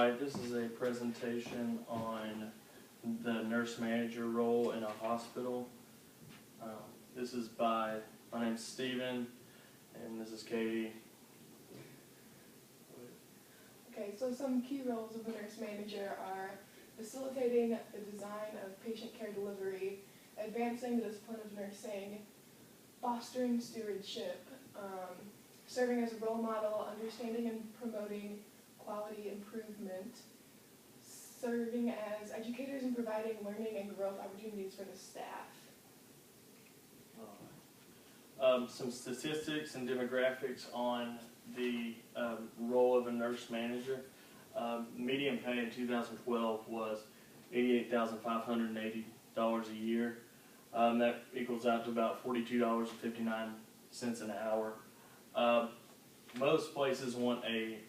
Alright, this is a presentation on the nurse manager role in a hospital. This is by, my name's Steven, and this is Katie. Okay, so some key roles of the nurse manager are facilitating the design of patient care delivery, advancing the discipline of nursing, fostering stewardship, serving as a role model, understanding and promoting quality improvement, serving as educators and providing learning and growth opportunities for the staff. Some statistics and demographics on the role of a nurse manager. Median pay in 2012 was $88,580 a year. That equals out to about $42.59 an hour. Most places want a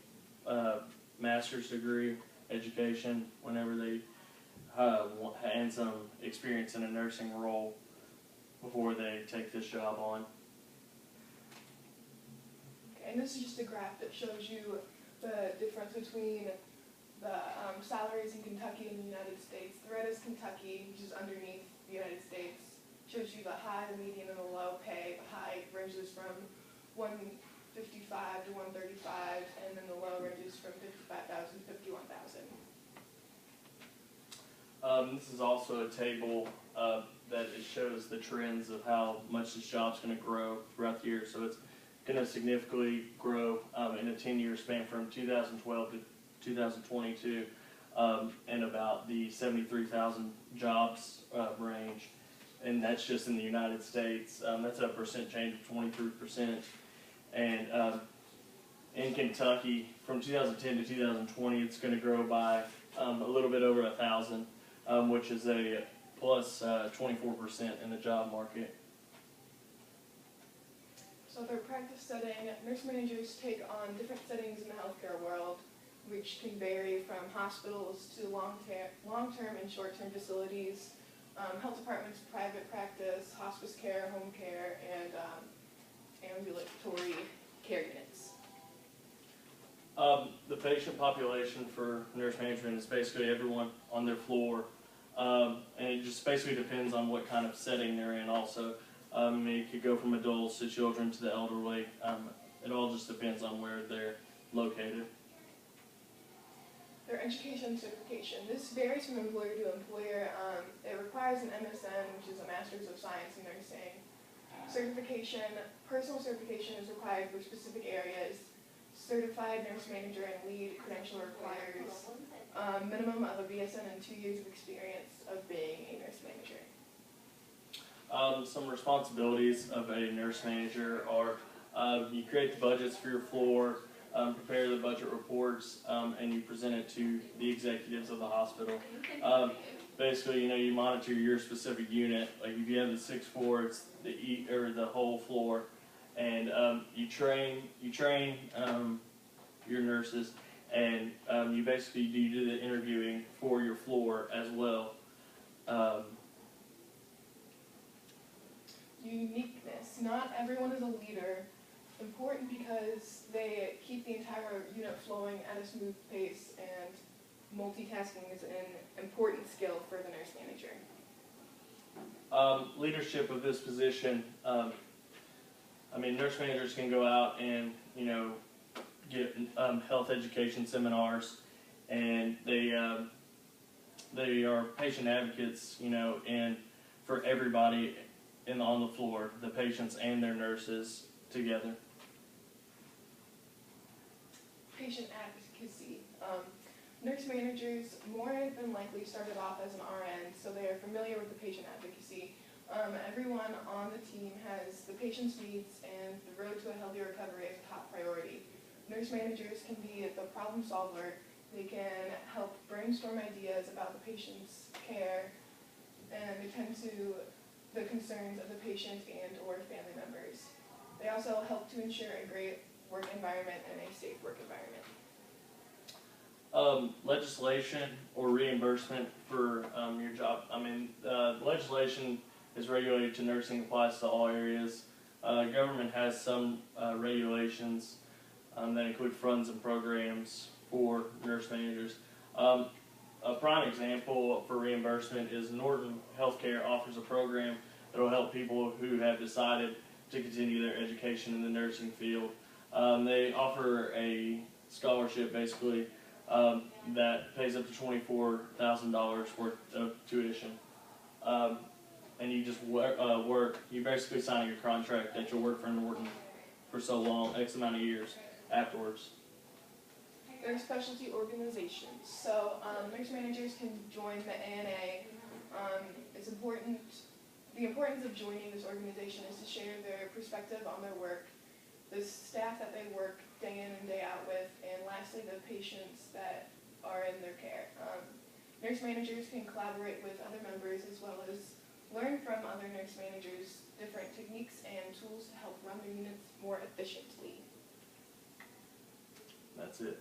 master's degree education whenever they and some experience in a nursing role before they take this job on. Okay, and this is just a graph that shows you the difference between the salaries in Kentucky and the United States. The red is Kentucky, which is underneath the United States. Shows you the high, the median, and the low pay. The high ranges from $155 to $135, and then the low ranges from $55,000 to $51,000. This is also a table that it shows the trends of how much this job's going to grow throughout the year. So it's going to significantly grow in a 10-year span from 2012 to 2022, and about the 73,000 jobs range. And that's just in the United States. That's a percent change of 23%. And in Kentucky, from 2010 to 2020, it's going to grow by a little bit over 1,000, which is a plus 24% in the job market. So their practice setting, nurse managers take on different settings in the healthcare world, which can vary from hospitals to long-term and short-term facilities, health departments, private practice, hospice care, home care, and ambulatory care units. The patient population for nurse management is basically everyone on their floor, and it just basically depends on what kind of setting they're in also. It could go from adults to children to the elderly. It all just depends on where they're located. Their education and certification. This varies from employer to employer. It requires an MSN, which is a Master's of Science in Nursing. Certification, personal certification is required for specific areas. Certified nurse manager and lead credential requires a minimum of a BSN and 2 years of experience of being a nurse manager. Some responsibilities of a nurse manager are you create the budgets for your floor, prepare the budget reports, and you present it to the executives of the hospital. Basically, you monitor your specific unit. Like if you have the 6th floor, it's the whole floor, and you train your nurses, and you basically do the interviewing for your floor as well. Uniqueness. Not everyone is a leader. Important because they keep the entire unit flowing at a smooth pace, and multitasking is an important skill for the nurse manager. Leadership of this position, nurse managers can go out and, get health education seminars, and they are patient advocates, and for everybody on the floor, the patients and their nurses together. Patient advocacy. Nurse managers more than likely started off as an RN, so they are familiar with the patient advocacy. Everyone on the team has the patient's needs, and the road to a healthy recovery is a top priority. Nurse managers can be the problem solver. They can help brainstorm ideas about the patient's care and attend to the concerns of the patient and or family members. They also help to ensure a great work environment and a safe work environment. Legislation or reimbursement for your job. Legislation is regulated to nursing, applies to all areas. Government has some regulations that include funds and programs for nurse managers. A prime example for reimbursement is Norton Healthcare offers a program that will help people who have decided to continue their education in the nursing field. They offer a scholarship basically that pays up to $24,000 worth of tuition. And you just work, you're basically signing a contract that you'll work for Norton for so long, X amount of years afterwards. There are specialty organizations, so nurse managers can join the ANA. It's important. The importance of joining this organization is to share their perspective on their work, the staff that they work day in and day out with, and lastly, the patients that are in their care. Nurse managers can collaborate with other members as well as learn from other nurse managers different techniques and tools to help run their units more efficiently. That's it.